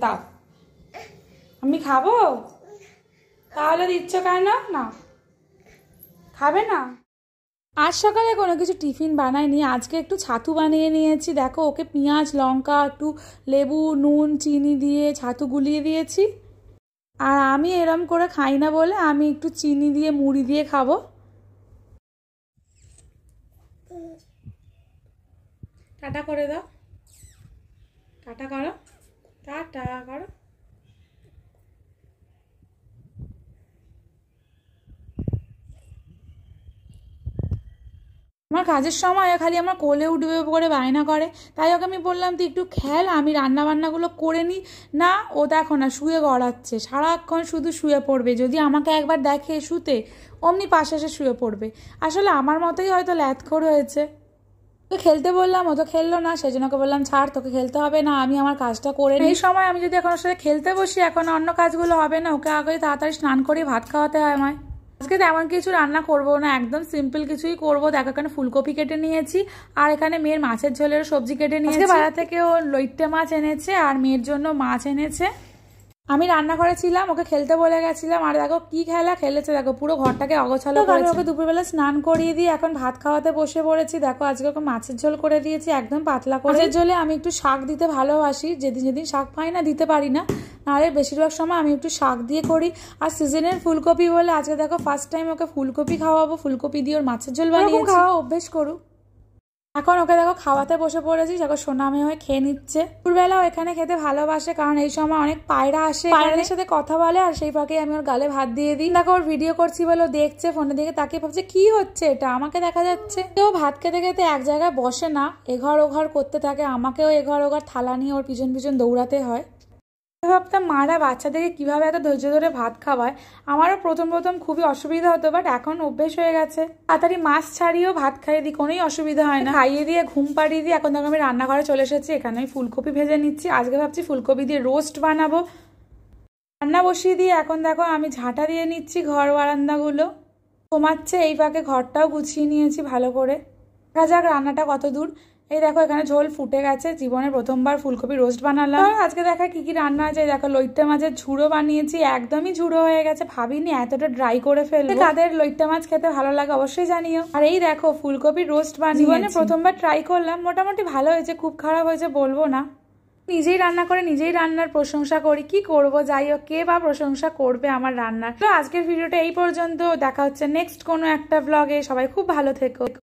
দাও, আমি খাবো। তাহলে দিচ্ছ কেন? না খাবে না? আজ সকালে কোনো কিছু টিফিন বানাইনি, আজকে একটু ছাতু বানিয়ে নিয়েছি। দেখো, ওকে পেঁয়াজ লঙ্কা একটু লেবু নুন চিনি দিয়ে ছাতু গুলিয়ে দিয়েছি। আর আমি এরম করে খাই না বলে আমি একটু চিনি দিয়ে মুড়ি দিয়ে খাবো। টাটা করে দাও, টাটা করো, টাটা করো। আমার কাজের সময় খালি আমার কোলে উঠবে করে বায়না করে, তাই ওকে আমি বললাম তুই একটু খেল, আমি রান্না বান্নাগুলো করে নিই। না, ও দেখো না শুয়ে গড়াচ্ছে, সারাক্ষণ শুধু শুয়ে পড়বে। যদি আমাকে একবার দেখে শুতে, অমনি পাশে এসে শুয়ে পড়বে। আসলে আমার মতোই হয়তো ল্যাথখোর হয়েছে। তোকে খেলতে বললাম, ও তো খেললো না, সেই জন্য ওকে বললাম ছাড়, তোকে খেলতে হবে না, আমি আমার কাজটা করে নিই। এই সময় আমি যদি এখন ওর সাথে খেলতে বসি, এখন অন্য কাজগুলো হবে না, ওকে আগে তাড়াতাড়ি স্নান করে ভাত খাওয়াতে হয় আমায়। আজকে তেমন কিছু রান্না করব না, একদম সিম্পল কিছুই করবো। দেখো এখানে ফুলকপি কেটে নিয়েছি, আর এখানে মেয়ের মাছের ঝোলের সবজি কেটে নিয়েছি। বাজার থেকে ও লইট্টে মাছ এনেছে আর মেয়ের জন্য মাছ এনেছে। আমি রান্নাঘরে ছিলাম, ওকে খেলতে বলে গেছিলাম, আর দেখো কি খেলা খেলেছে, দেখো পুরো ঘরটাকে অগোছালো করেছে। ওকে দুপুরবেলা স্নান করিয়ে দিয়ে এখন ভাত খাওয়াতে বসে পড়েছি। দেখো আজকে ওকে মাছের ঝোল করে দিয়েছি, একদম পাতলা করে। মাছের ঝোলে আমি একটু শাক দিতে ভালোবাসি, যেদিন যেদিন শাক পাই না দিতে পারি না, নাহলে বেশিরভাগ সময় আমি একটু শাক দিয়ে করি। আর সিজনের ফুলকপি বলে আজকে দেখো ফার্স্ট টাইম ওকে ফুলকপি খাওয়াবো, ফুলকপি দিয়ে ওর মাছের ঝোল বানিয়ে খাওয়া অভ্যেস করুক। এখন ওকে দেখো খাওয়াতে বসে পড়েছি, দেখো সোনা মেয়ে হয়ে খেয়ে নিচ্ছে। দুপুরবেলাও এখানে খেতে ভালোবাসে, কারণ এই সময় অনেক পায়রা আসে, পায়রাদের সাথে কথা বলে, আর সেই ফাঁকে আমি ওর গালে ভাত দিয়ে দিই। দেখো ওর ভিডিও করছি বলে ও দেখছে, ফোনের দিকে তাকিয়ে ভাবছে কি হচ্ছে এটা, আমাকে দেখা যাচ্ছে। কেউ ভাত খেতে খেতে এক জায়গায় বসে না, এঘর ওঘর করতে থাকে, আমাকেও এঘর ওঘর থালা নিয়ে ওর পিছন পিছন দৌড়াতে হয়। ভাবতাম মারা বাচ্চাদেরকে কিভাবে এত ধৈর্য ধরে ভাত খাওয়ায়। আমারও প্রথম প্রথম খুবই অসুবিধা হতো, বাট এখন অভ্যেস হয়ে গেছে। তাড়াতাড়ি মাছ ছাড়িয়েও ভাত খাইয়ে দিই, কোনোই অসুবিধা হয় না। খাইয়ে দিয়ে ঘুম পাড়িয়ে দিই। এখন দেখো আমি রান্নাঘরে চলে এসেছি, এখানে আমি ফুলকপি ভেজে নিচ্ছি। আজকে ভাবছি ফুলকপি দিয়ে রোস্ট বানাবো। রান্না বসিয়ে দিয়ে এখন দেখো আমি ঝাঁটা দিয়ে নিচ্ছি ঘর বারান্দাগুলো। কমাচ্ছে, এই ফাঁকে ঘরটাও গুছিয়ে নিয়েছি ভালো করে। দেখা যাক রান্নাটা কত দূর। এই দেখো এখানে ঝোল ফুটে গেছে, জীবনের প্রথমবার ফুলকপি রোস্ট বানালাম। আজকে দেখা কি কি রান্না আছে, দেখো লইট্টে মাছের ঝুড়ো বানিয়েছি, একদমই ঝুড়ো হয়ে গেছে, ভাবিনি এতটা ড্রাই করে ফেলবো। কাদের লইট্টে মাছ খেতে ভালো লাগে অবশ্যই জানিও। আর এই দেখো ফুলকপি রোস্ট বানিয়ে জীবনে প্রথমবার ট্রাই করলাম, মোটামুটি ভালো হয়েছে, খুব খারাপ হয়েছে বলবো না। নিজেই রান্না করে নিজেই রান্নার প্রশংসা করি, কি করব, যাই হোক কে বা প্রশংসা করবে আমার রান্নার। তো আজকের ভিডিওটা এই পর্যন্ত, দেখা হচ্ছে নেক্সট কোনো একটা ব্লগে। সবাই খুব ভালো থেকো।